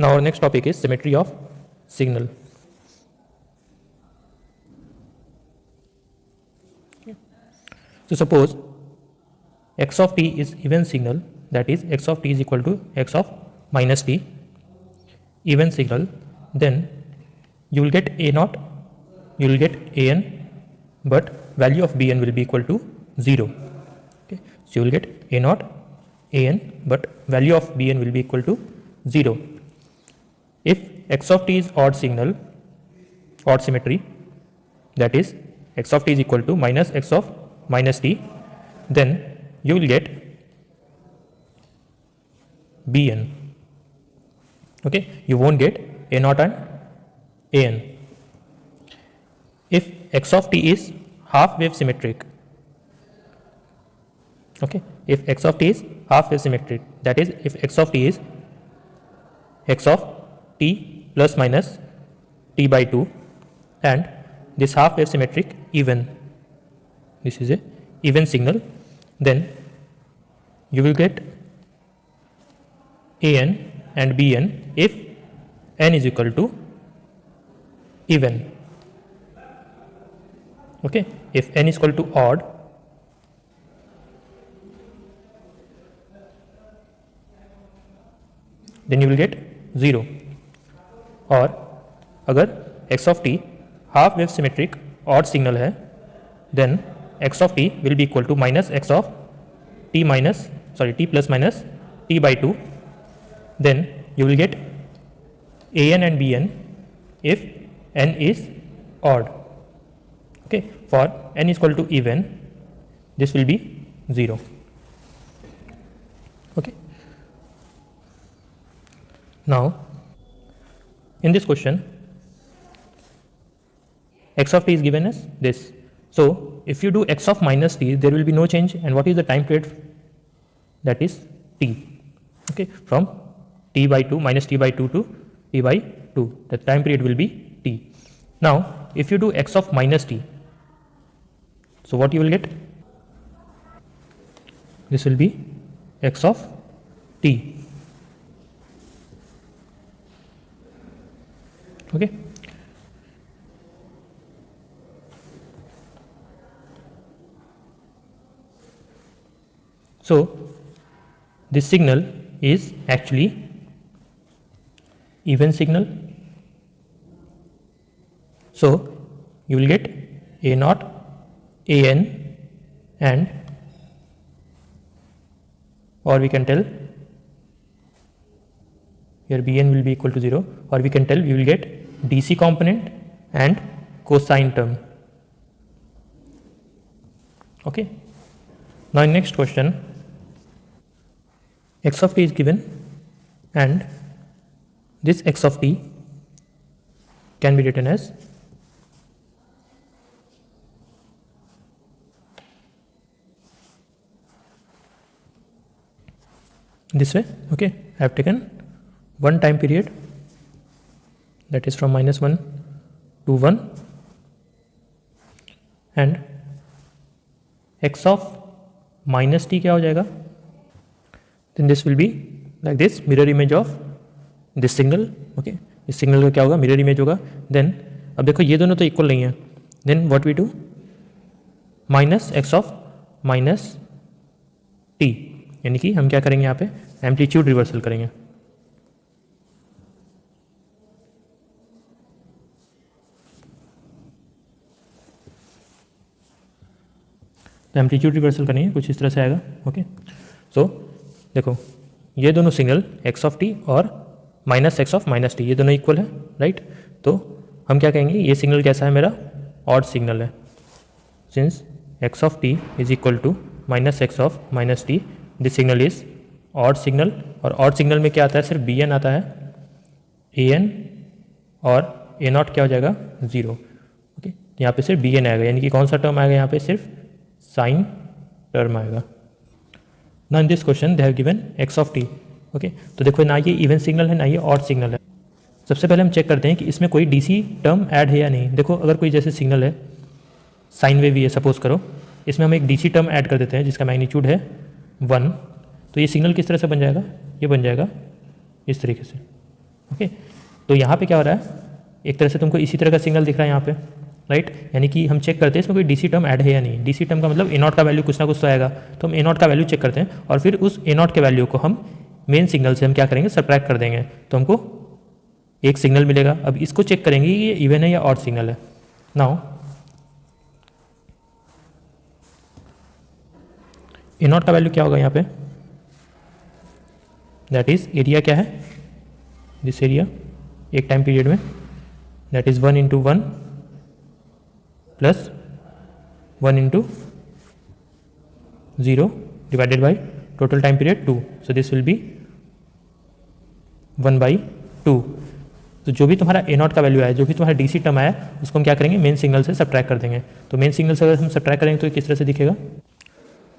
Now our next topic is symmetry of signal. So suppose x of t is even signal, that is x of t is equal to x of minus t, even signal, then you will get a naught, you will get an, but value of bn will be equal to 0. Okay. So you will get a naught, an, but value of bn will be equal to 0. If x of t is odd signal, odd symmetry, that is x of t is equal to minus x of minus t, then you will get bn. Okay, you won't get a naught and an. If x of t is half wave symmetric, okay, if x of t is half wave symmetric, that is if x of t is x of t plus minus t by 2 and this half wave symmetric even, this is a even signal, then you will get an and bn if n is equal to even. Okay, if n is equal to odd, then you will get 0. और अगर x of t half wave symmetric odd signal है, then x of t will be equal to minus x of t plus minus t by 2, then you will get an and bn if n is odd. Okay, for n is equal to even, this will be 0. Okay, now in this question x of t is given as this. So if you do x of minus t, there will be no change, and what is the time period? That is t. Okay, from t by 2 minus t by 2 to t by 2, the time period will be t. Now if you do x of minus t, so what you will get? This will be x of t. Okay, so this signal is actually even signal, so you will get a naught, an, and or we can tell here bn will be equal to 0, or we can tell we will get DC component and cosine term. Okay, now in next question, x of t is given and this x of t can be written as this way. Okay, I have taken one time period, that is from minus 1 to 1, and x of minus t क्या हो जाएगा? Then this will be like this, mirror image of this signal. Okay, इस signal का क्या होगा? Mirror image होगा. Then अब देखो ये दोनों तो इक्वल नहीं है, then what we do, minus x of minus t, यानी कि हम क्या करेंगे यहाँ पे एम्पलीट्यूड रिवर्सल करेंगे. तो एम्पलीट्यूड रिवर्सल करेंगे, कुछ इस तरह से आएगा. ओके, सो देखो ये दोनों सिग्नल एक्स ऑफ टी और minus x of minus T, ये दोनों इक्वल है, राइट. तो हम क्या कहेंगे, ये सिग्नल कैसा है, मेरा ऑड सिग्नल है. Since x of t is equal to minus x of minus t, this signal is odd signal. और ऑड सिग्नल में क्या आता है, सिर्फ बी एन आता है, ए एन और ए नॉट क्या हो जाएगा, 0. ओके, यहाँ पे सिर्फ बी एन आएगा, यानी कि कौन सा टर्म आएगा यहाँ पे, सिर्फ साइन टर्म आएगा. ना in this question they have given x of T. Okay, तो देखो ना ये इवन सिग्नल है ना ये ऑड सिग्नल है. सबसे पहले हम चेक करते हैं कि इसमें कोई डीसी टर्म ऐड है या नहीं. देखो अगर कोई जैसे सिग्नल है, साइन वेव भी है सपोज करो, इसमें हम एक डीसी टर्म ऐड कर देते हैं जिसका मैग्नीट्यूड है 1, तो ये सिग्नल किस तरह से बन जाएगा, ये बन जाएगा इस तरीके से. ओके, तो यहाँ पे क्या हो रहा है, एक तरह से तुमको इसी तरह का सिग्नल दिख रहा है यहाँ पे, राइट। यानी कि हम चेक करते हैं इसमें कोई डीसी टर्म ऐड है या नहीं। डीसी टर्म का मतलब ए नॉट का वैल्यू कुछ ना कुछ तो आएगा, तो हम ए नॉट का वैल्यू चेक करते हैं और फिर उस ए नॉट के वैल्यू को हम मेन सिग्नल से हम क्या करेंगे, सब्ट्रैक्ट कर देंगे, तो हमको एक सिग्नल मिलेगा। अब इसको चेक करेंगे कि ये इवन है या ऑड सिग्नल है। नाउ ए नॉट का वैल्यू क्या होगा यहाँ पे, दैट इज एरिया क्या है, दिस एरिया एक टाइम पीरियड में, that is 1 into 1 plus 1 into 0 divided by total time period 2, so this will be 1/2। तो जो भी तुम्हारा ए नॉट का वैल्यू आया, जो भी तुम्हारा डीसी टर्म आया, उसको हम क्या करेंगे, मेन सिग्नल से सब्ट्रैक्ट कर देंगे। तो मेन सिग्नल से अगर हम सब्ट्रैक्ट करेंगे तो ये किस तरह से दिखेगा।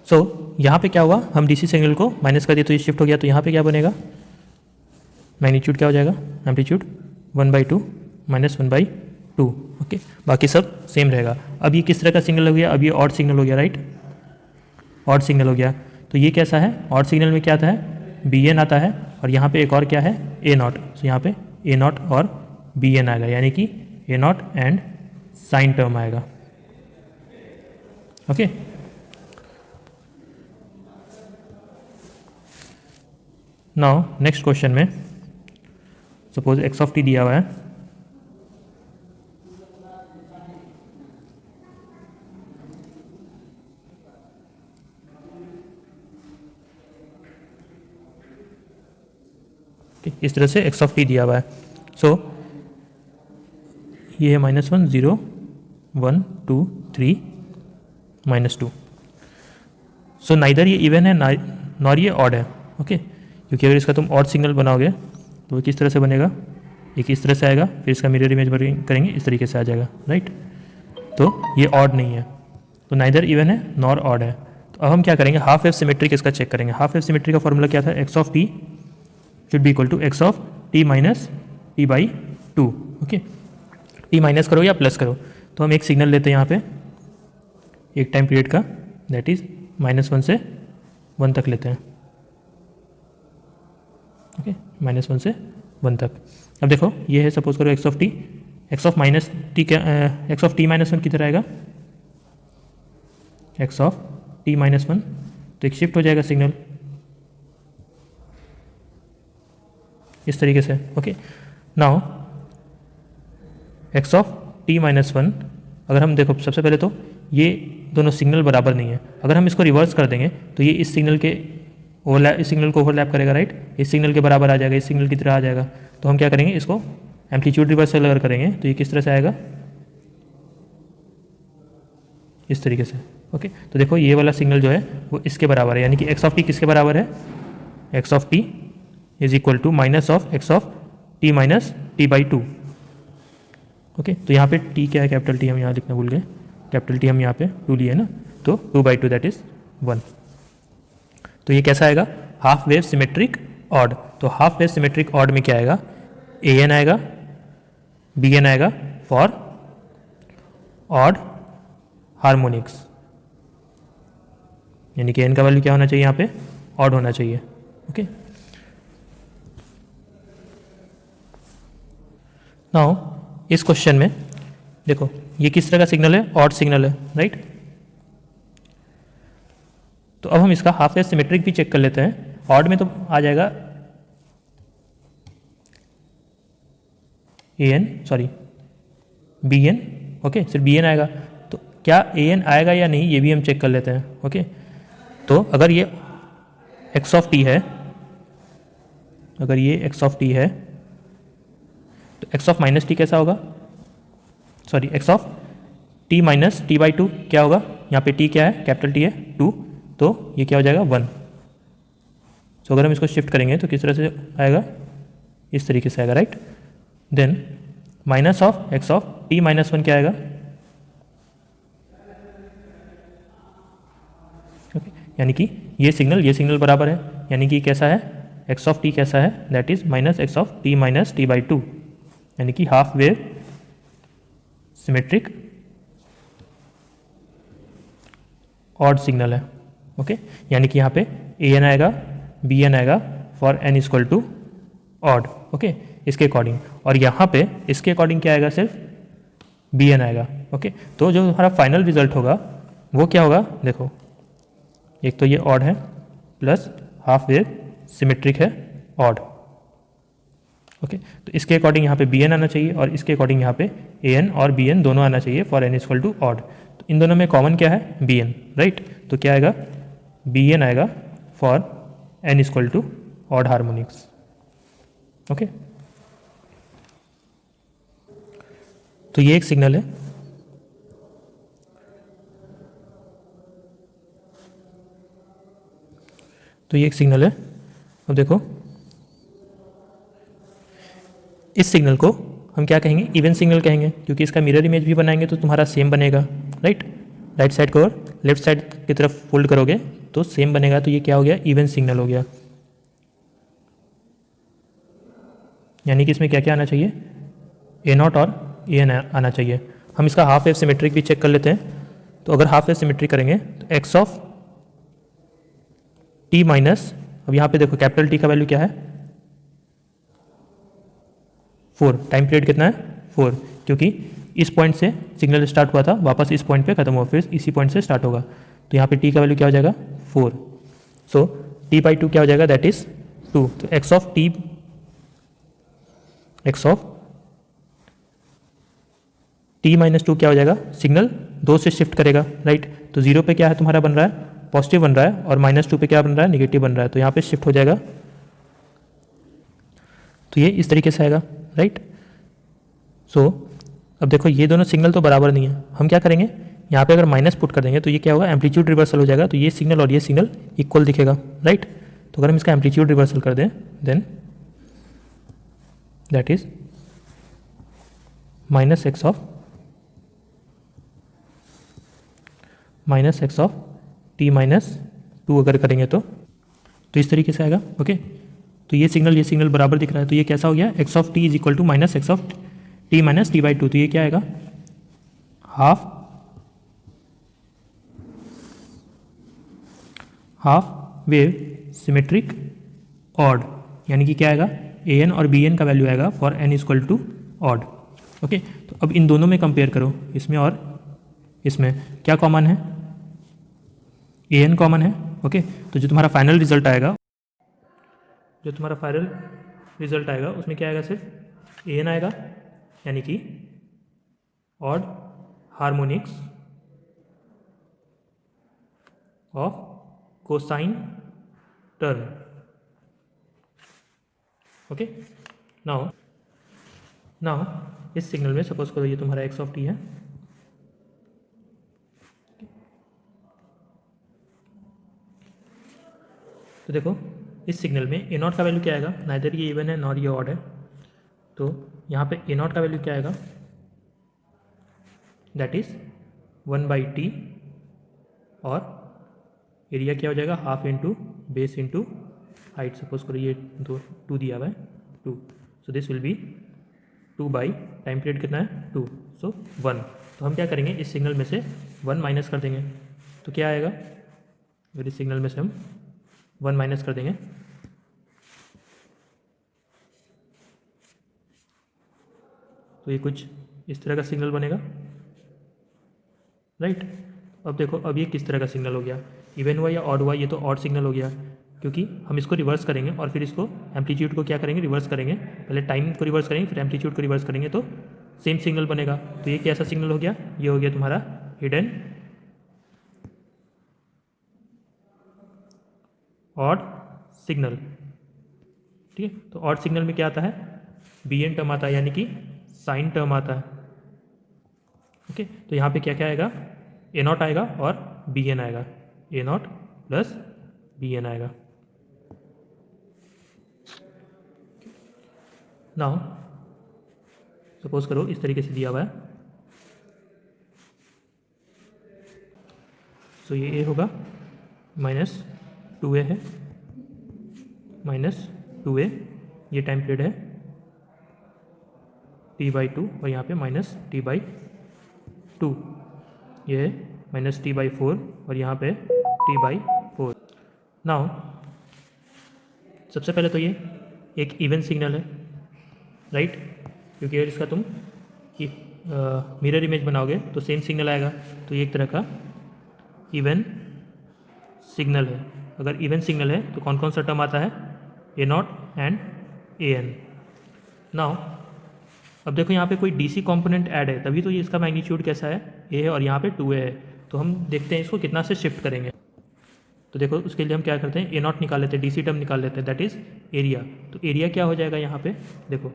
सो यहाँ पे क्या हुआ, हम डीसी सिग्नल को माइनस कर दिए तो ये शिफ्ट हो गया, तो यहाँ पे क्या बनेगा, मैग्नीट्यूड क्या हो जाएगा, एम्पलीट्यूड 1/2 माइनस 1/2। ओके, बाकी सब सेम रहेगा। अब ये किस तरह का सिग्नल हो गया, अब ये ऑड सिग्नल हो गया, राइट, ऑड सिग्नल हो गया। तो ये कैसा है, ऑड सिग्नल में क्या आता है, बी एन आता है, और यहाँ पे एक और क्या है, ए नॉट। तो यहाँ पे ए नॉट और बी एन आएगा, यानी कि ए नॉट एंड साइन टर्म आएगा। ओके, नाउ नेक्स्ट क्वेश्चन में सपोज एक्स ऑफ टी दिया हुआ है, इस तरह से एक्स ऑफ टी दिया हुआ है। सो ये है -1 0 1 2 3 -2। सो नाइदर ये इवन है नॉर ये ऑड है। ओके, क्योंकि अगर इसका तुम ऑड सिग्नल बनाओगे तो वो किस तरह से बनेगा, एक इस तरह से आएगा, फिर इसका मिरर इमेज करेंगे इस तरीके से आ जाएगा, राइट। तो ये ऑड नहीं है, तो नाइदर इवन है नॉर ऑड है। तो अब हम क्या करेंगे, हाफ वेव सिमेट्रिक इसका चेक करेंगे। हाफ वेव सिमेट्री का फॉर्मूला क्या था, x of t should be equal to x of t minus t/2। Okay, t minus करो या प्लस करो, तो हम एक सिग्नल लेते हैं यहाँ पे एक टाइम पीरियड का, दैट इज -1 से 1 तक लेते हैं। ओके, -1 से 1 तक। अब देखो ये है, सपोज करो x of T, x of minus T क्या, एक्स ऑफ टी -1 किधर आएगा, एक्स ऑफ टी -1, तो एक शिफ्ट हो जाएगा सिग्नल इस तरीके से। Okay, now x of t -1, अगर हम देखो सबसे पहले तो ये दोनों सिग्नल बराबर नहीं है। अगर हम इसको रिवर्स कर देंगे तो ये इस सिग्नल के ओवरलैप, इस सिग्नल को ओवरलैप करेगा, राइट, इस सिग्नल के बराबर आ जाएगा, इस सिग्नल की तरह आ जाएगा। तो हम क्या करेंगे, इसको एम्पलीट्यूड रिवर्सल अगर करेंगे तो ये किस तरह से आएगा, इस तरीके से। ओके, तो देखो ये वाला सिग्नल जो है वो इसके बराबर है, यानी कि एक्स ऑफ टी किसके बराबर है, x of t is equal to minus of x of t minus t/2। Okay, तो यहाँ पे t क्या है, कैपिटल टी हम यहाँ लिखना भूल गए, कैपिटल टी हम यहाँ पे 2 लिए ना, तो 2/2 दैट इज 1। तो ये कैसा आएगा, हाफ वेव सिमेट्रिक ऑड। तो हाफ वेव सिमेट्रिक ऑड में क्या आएगा, ए एन आएगा, बी एन आएगा फॉर ऑड हार्मोनिक्स, यानी कि एन का वैल्यू क्या होना चाहिए यहाँ पे, ऑड होना चाहिए। ओके, नाउ इस क्वेश्चन में देखो ये किस तरह का सिग्नल है, ऑड सिग्नल है, राइट। तो अब हम इसका हाफ वेव सिमेट्रिक भी चेक कर लेते हैं। ऑड में तो आ जाएगा बी एन, ओके, सिर्फ बी एन आएगा। तो क्या ए एन आएगा या नहीं ये भी हम चेक कर लेते हैं। ओके, तो अगर ये एक्स ऑफ टी है, अगर ये एक्स ऑफ टी है तो एक्स ऑफ माइनस टी कैसा होगा, sorry x of t minus t/2 क्या होगा, यहाँ पे t क्या है, कैपिटल टी है 2, तो ये क्या हो जाएगा 1। तो अगर हम इसको शिफ्ट करेंगे तो किस तरह से आएगा, इस तरीके से आएगा, right. Then minus of x of t -1 क्या आएगा, ओके, यानी कि ये सिग्नल बराबर है, यानी कि कैसा है, एक्स ऑफ टी कैसा है, that is minus x of t minus t/2, यानी कि half wave symmetric odd signal है। ओके, यानी कि यहाँ पे ए एन आएगा, बी एन आएगा for n equal to odd. Okay, इसके अकॉर्डिंग, और यहाँ पे इसके अकॉर्डिंग क्या आएगा, सिर्फ बी एन आएगा। ओके, तो जो हमारा फाइनल रिजल्ट होगा वो क्या होगा, देखो एक तो ये ऑड है प्लस हाफ वेव सिमेट्रिक है ऑड। ओके, तो इसके अकॉर्डिंग यहाँ पे बी एन आना चाहिए और इसके अकॉर्डिंग यहाँ पे ए एन और बी एन दोनों आना चाहिए for n equal to odd. तो इन दोनों में कॉमन क्या है, बी एन, राइट। तो क्या आएगा, बी एन आएगा for n equal to odd harmonics. Okay, तो ये एक सिग्नल है। तो ये एक सिग्नल है। अब देखो इस सिग्नल को हम क्या कहेंगे, इवन सिग्नल कहेंगे, क्योंकि इसका मिरर इमेज भी बनाएंगे तो तुम्हारा सेम बनेगा, राइट। राइट साइड को लेफ्ट साइड की तरफ फोल्ड करोगे तो सेम बनेगा, तो ये क्या हो गया, इवन सिग्नल हो गया। यानी कि इसमें क्या क्या आना चाहिए, ए नॉट और ए एन आना चाहिए। हम इसका हाफ वेव सिमेट्रिक भी चेक कर लेते हैं। तो अगर हाफ वेव सिमेट्रिक करेंगे तो एक्स ऑफ टी माइनस, अब यहाँ पे देखो कैपिटल टी का वैल्यू क्या है, 4, टाइम पीरियड कितना है 4, क्योंकि इस पॉइंट से सिग्नल स्टार्ट हुआ था, वापस इस पॉइंट पे खत्म हुआ, फिर इसी पॉइंट से स्टार्ट होगा। तो यहाँ पे टी का वैल्यू क्या हो जाएगा 4, सो टी बाई 2 क्या हो जाएगा, दैट इज 2। तो एक्स ऑफ टी माइनस 2 क्या हो जाएगा, सिग्नल 2 से शिफ्ट करेगा, राइट। तो 0 पे क्या है तुम्हारा बन रहा है, पॉजिटिव बन रहा है, और -2 पे क्या बन रहा है, निगेटिव बन रहा है, तो यहाँ पे शिफ्ट हो जाएगा। तो ये इस तरीके से आएगा, राइट। सो अब देखो ये दोनों सिग्नल तो बराबर नहीं है, हम क्या करेंगे, यहाँ पे अगर माइनस पुट कर देंगे तो ये क्या होगा, एम्पलीट्यूड रिवर्सल हो जाएगा, तो ये सिग्नल और ये सिग्नल इक्वल दिखेगा, राइट। तो अगर हम इसका एम्पलीट्यूड रिवर्सल कर दें then that is minus x of t minus 2 अगर करेंगे तो इस तरीके से आएगा। ओके, तो ये सिग्नल बराबर दिख रहा है, तो ये कैसा हो गया, x of t is equal to minus x of t minus t by 2। तो ये क्या आएगा, हाफ वेव सिमेट्रिक ऑड, यानी कि क्या आएगा, ए एन और बी एन का वैल्यू आएगा for n equal to odd. Okay, तो अब इन दोनों में कंपेयर करो, इसमें और इसमें क्या कॉमन है, ए एन कॉमन है। ओके, तो जो तुम्हारा फाइनल रिजल्ट आएगा उसमें क्या आएगा, सिर्फ ए एन आएगा, यानी कि odd harmonics of cosine term. Okay, now इस सिग्नल में सपोज करो ये तुम्हारा एक्स ऑफ टी है, तो देखो इस सिग्नल में ए नॉट का वैल्यू क्या आएगा, नाइदर ये इवन है नॉर ये ऑड है, तो यहाँ पे ए नॉट का वैल्यू क्या आएगा, दैट इज 1/t, और एरिया क्या हो जाएगा, half into base into height. Suppose करो ये 2 दिया हुआ है 2, so this will be 2 by time period कितना है 2, सो 1। तो हम क्या करेंगे, इस सिग्नल में से 1 माइनस कर देंगे, तो क्या आएगा, अगर इस सिग्नल में से हम 1 माइनस कर देंगे तो ये कुछ इस तरह का सिग्नल बनेगा, राइट। अब देखो अब ये किस तरह का सिग्नल हो गया, इवन हुआ या ऑड हुआ, ये तो ऑड सिग्नल हो गया, क्योंकि हम इसको रिवर्स करेंगे और फिर इसको एम्पलीट्यूड को क्या करेंगे, रिवर्स करेंगे, पहले टाइम को रिवर्स करेंगे फिर एम्पलीट्यूड को रिवर्स करेंगे, तो सेम सिग्नल बनेगा। तो ये कैसा सिग्नल हो गया, ये हो गया तुम्हारा हिडन ऑड सिग्नल, ठीक है। तो ऑड सिग्नल में क्या आता है, बी एन टर्म आता है, यानी कि साइन टर्म आता है। ओके, तो यहाँ पे क्या क्या आएगा, ए नॉट आएगा और बी एन आएगा, ए नॉट प्लस बी एन आएगा। नाउ सपोज करो इस तरीके से दिया हुआ है, तो ये ए होगा -2a है, -2a, ये टाइम पीरियड है t/2, और यहाँ पे -t/2, ये है -t/4, और यहाँ पे t/4। नाउ सबसे पहले तो ये एक इवन सिग्नल है, राइट, क्योंकि अगर इसका तुम मिरर इमेज बनाओगे तो सेम सिग्नल आएगा। तो ये एक तरह का इवन सिग्नल है। अगर इवन सिग्नल है तो कौन कौन सा टर्म आता है, A not and A N. Now अब देखो यहाँ पे कोई डीसी कंपोनेंट ऐड है, तभी तो ये इसका मैग्नीट्यूड कैसा है, ए है, और यहाँ पे 2a है। तो हम देखते हैं इसको कितना से शिफ्ट करेंगे। तो देखो उसके लिए हम क्या करते हैं, ए नॉट निकाल लेते हैं, डीसी टर्म निकाल लेते हैं, दैट इज एरिया। तो एरिया क्या हो जाएगा यहाँ पे, देखो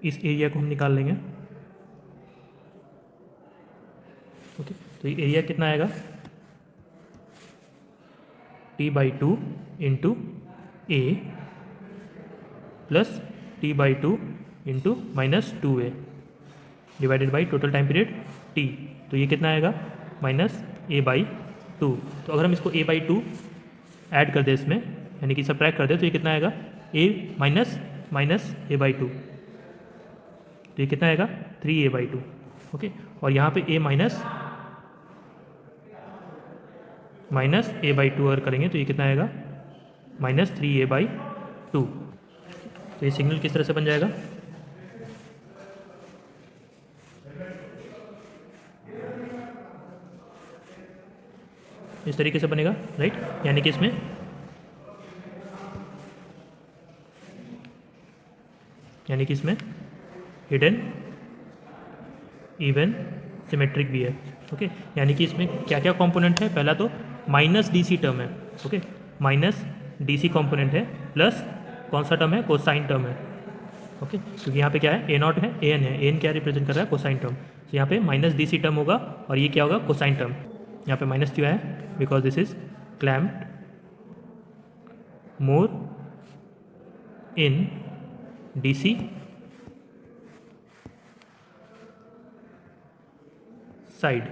इस एरिया को हम निकाल लेंगे। ओके, तो ये एरिया कितना आएगा, t/2 into A plus t/2 into -2a divided by total time period t। तो ये कितना आएगा, -a/2। तो अगर हम इसको a/2 ऐड कर दें इसमें, यानी कि सब्ट्रैक्ट कर दें, तो ये कितना आएगा, a माइनस a/2। तो ये कितना आएगा, 3a/2। ओके, और यहाँ पे a माइनस a/2 अगर करेंगे तो ये कितना आएगा, -3a/2। तो ये सिग्नल किस तरह से बन जाएगा, इस तरीके से बनेगा, राइट। यानी कि इसमें हिडन इवन सिमेट्रिक भी है। ओके, यानी कि इसमें क्या क्या कंपोनेंट है, पहला तो माइनस डीसी टर्म है। ओके, माइनस डीसी कंपोनेंट है, प्लस कौन सा टर्म है, कोसाइन टर्म है। ओके, क्योंकि यहाँ पे क्या है, ए नॉट है, ए एन है, ए एन क्या रिप्रेजेंट कर रहा है, कोसाइन टर्म। तो यहाँ पे माइनस डीसी टर्म होगा, और ये क्या होगा, कोसाइन टर्म। यहाँ पे माइनस क्यों है, because this is clamped more in DC side.